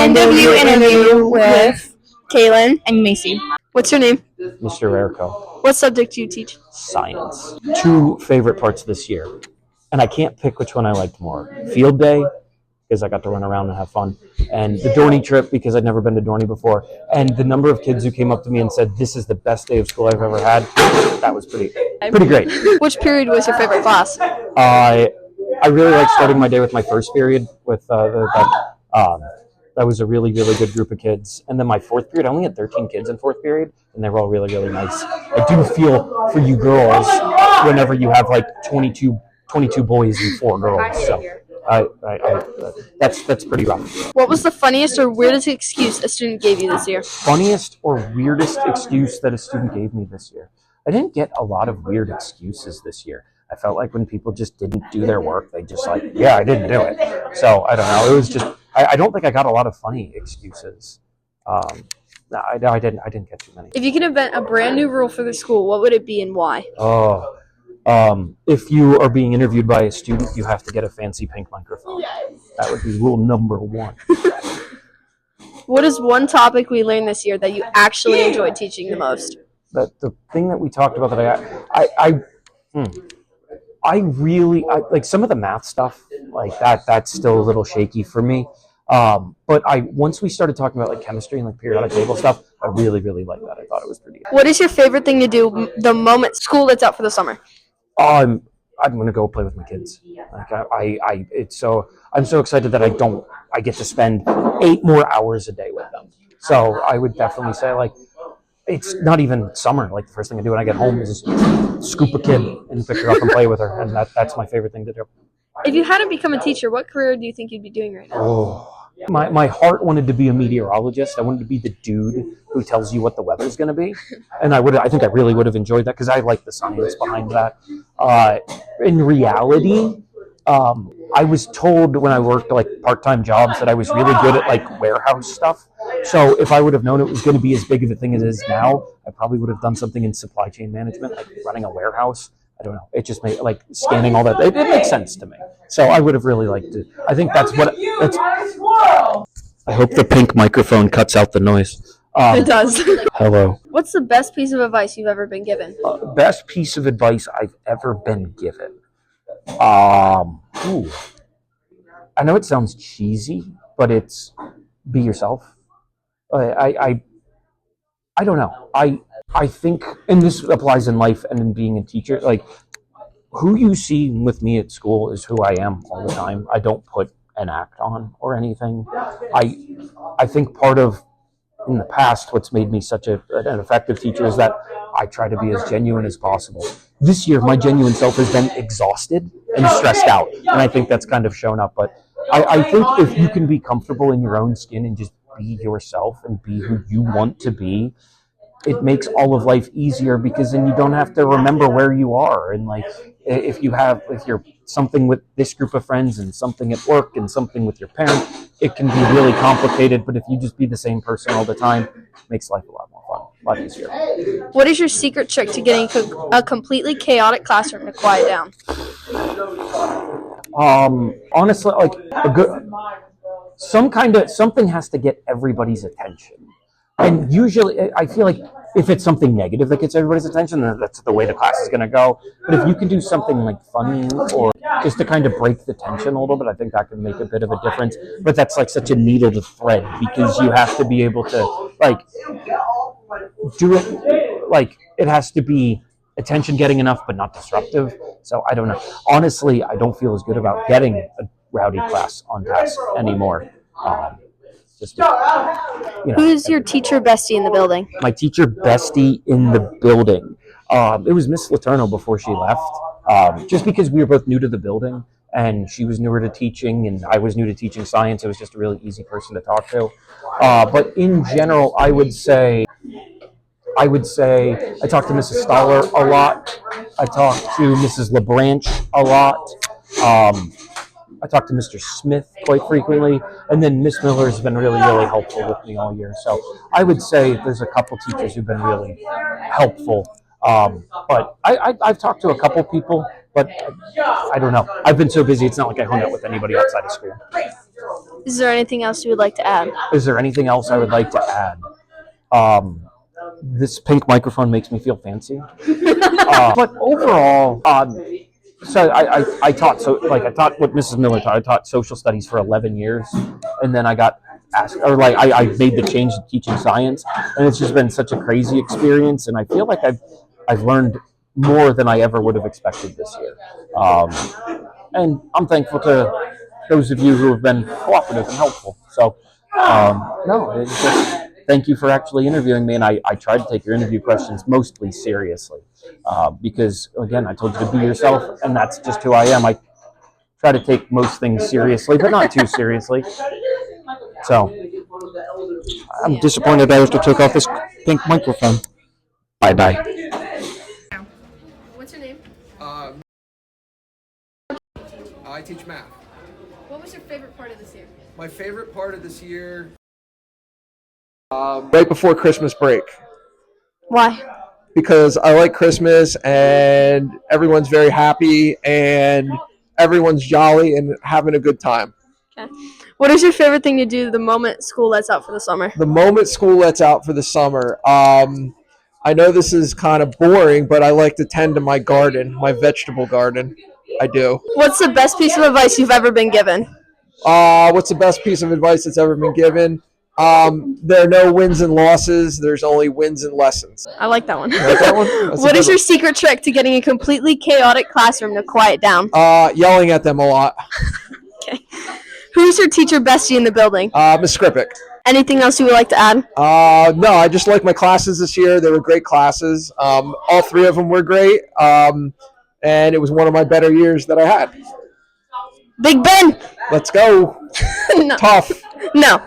End of view interview with Kaylin and Macy. What's your name? Mr. Errico. What subject do you teach? Science. Two favorite parts this year. And I can't pick which one I liked more. Field day, because I got to run around and have fun. And the Dorney trip, because I'd never been to Dorney before. And the number of kids who came up to me and said, "This is the best day of school I've ever had." That was pretty great. Which period was your favorite class? I really liked starting my day with my first period with that was a really, really good group of kids. And then my fourth period, I only had 13 kids in fourth period, and they were all really, really nice. I do feel for you girls whenever you have like 22 boys and 4 girls. So that's pretty rough. What was the funniest or weirdest excuse a student gave you this year? Funniest or weirdest excuse that a student gave me this year? I didn't get a lot of weird excuses this year. I felt like when people just didn't do their work, they just like, yeah, I didn't do it. So I don't know. It was just, I don't think I got a lot of funny excuses. No, I didn't get too many. If you could invent a brand new rule for the school, what would it be and why? If you are being interviewed by a student, you have to get a fancy pink microphone. That would be rule number 1. What is one topic we learned this year that you actually enjoyed teaching the most? The thing that we talked about that I really like some of the math stuff like that's still a little shaky for me. But once we started talking about like chemistry and like periodic table stuff, I really, really liked that. I thought it was pretty good. What is your favorite thing to do the moment school lets out for the summer? I'm gonna go play with my kids. Like I'm so excited that I get to spend 8 more hours a day with them. So I would definitely say like it's not even summer. Like the first thing I do when I get home is scoop a kid and pick her up and play with her, and that's my favorite thing to do. If you hadn't become a teacher, what career do you think you'd be doing right now? Oh. My heart wanted to be a meteorologist. I wanted to be the dude who tells you what the weather's going to be, and I think I really would have enjoyed that because I like the science behind that. In reality, I was told when I worked like part-time jobs that I was really good at like warehouse stuff. So if I would have known it was going to be as big of a thing as it is now, I probably would have done something in supply chain management, like running a warehouse. I don't know. It just made like scanning all that. It makes sense to me. So I would have really liked to. I think that's what. I hope the pink microphone cuts out the noise. It does. Hello. What's the best piece of advice you've ever been given? Best piece of advice I've ever been given. I know it sounds cheesy, but it's be yourself. I don't know. I think, and this applies in life and in being a teacher, like who you see with me at school is who I am all the time. I don't put an act on or anything. I think part of, in the past, what's made me such an effective teacher is that I try to be as genuine as possible. This year, my genuine self has been exhausted and stressed out, and I think that's kind of shown up. But I think if you can be comfortable in your own skin and just be yourself and be who you want to be, it makes all of life easier because then you don't have to remember where you are. And like if you're something with this group of friends and something at work and something with your parent, it can be really complicated. But if you just be the same person all the time, it makes life a lot more fun, a lot easier. What is your secret trick to getting a completely chaotic classroom to quiet down? Honestly, like something has to get everybody's attention. And usually, I feel like if it's something negative that gets everybody's attention, then that's the way the class is going to go. But if you can do something like funny or just to kind of break the tension a little bit, I think that can make a bit of a difference. But that's like such a needle to thread because you have to be able to like do it. Like it has to be attention getting enough, but not disruptive. So I don't know. Honestly, I don't feel as good about getting a rowdy class on task anymore. Who's your teacher bestie in the building? My teacher bestie in the building. It was Miss Letourneau before she left. Just because we were both new to the building and she was newer to teaching and I was new to teaching science, it was just a really easy person to talk to. But in general, I would say I talked to Mrs. Stoller a lot. I talked to Mrs. LeBranch a lot. I talk to Mr. Smith quite frequently, and then Miss Miller has been really, really helpful with me all year. So I would say there's a couple teachers who've been really helpful. But I've talked to a couple people, but I don't know. I've been so busy, it's not like I hung out with anybody outside of school. Is there anything else you would like to add? Is there anything else I would like to add? This pink microphone makes me feel fancy. But overall, so I taught I taught what Mrs. Miller taught. I taught social studies for 11 years, and then I got asked, or like I made the change to teaching science, and it's just been such a crazy experience. And I feel like I've learned more than I ever would have expected this year. And I'm thankful to those of you who have been cooperative and helpful. So, no, it's just thank you for actually interviewing me. And I tried to take your interview questions mostly seriously because, again, I told you to be yourself, and that's just who I am. I try to take most things seriously, but not too seriously. So, I'm disappointed I have to take off this pink microphone. Bye-bye. What's your name? I teach math. What was your favorite part of this year? My favorite part of this year, right before Christmas break, Why? because I like Christmas and everyone's very happy and everyone's jolly and having a good time. Okay. What is your favorite thing to do the moment school lets out for the summer? The moment school lets out for the summer, I know this is kind of boring, but I like to tend to my garden, my vegetable garden. I do. What's the best piece of advice you've ever been given? What's the best piece of advice that's ever been given? There are no wins and losses. There's only wins and lessons. I like that one. You like that one? That's a What good is your secret trick to getting a completely chaotic classroom to quiet down? one. Yelling at them a lot. Okay. Who's your teacher bestie in the building? Miss Skripik. Anything else you would like to add? No, I just like my classes this year. They were great classes. All three of them were great. And it was one of my better years that I had. Big Ben! Let's go. No. Tough. No.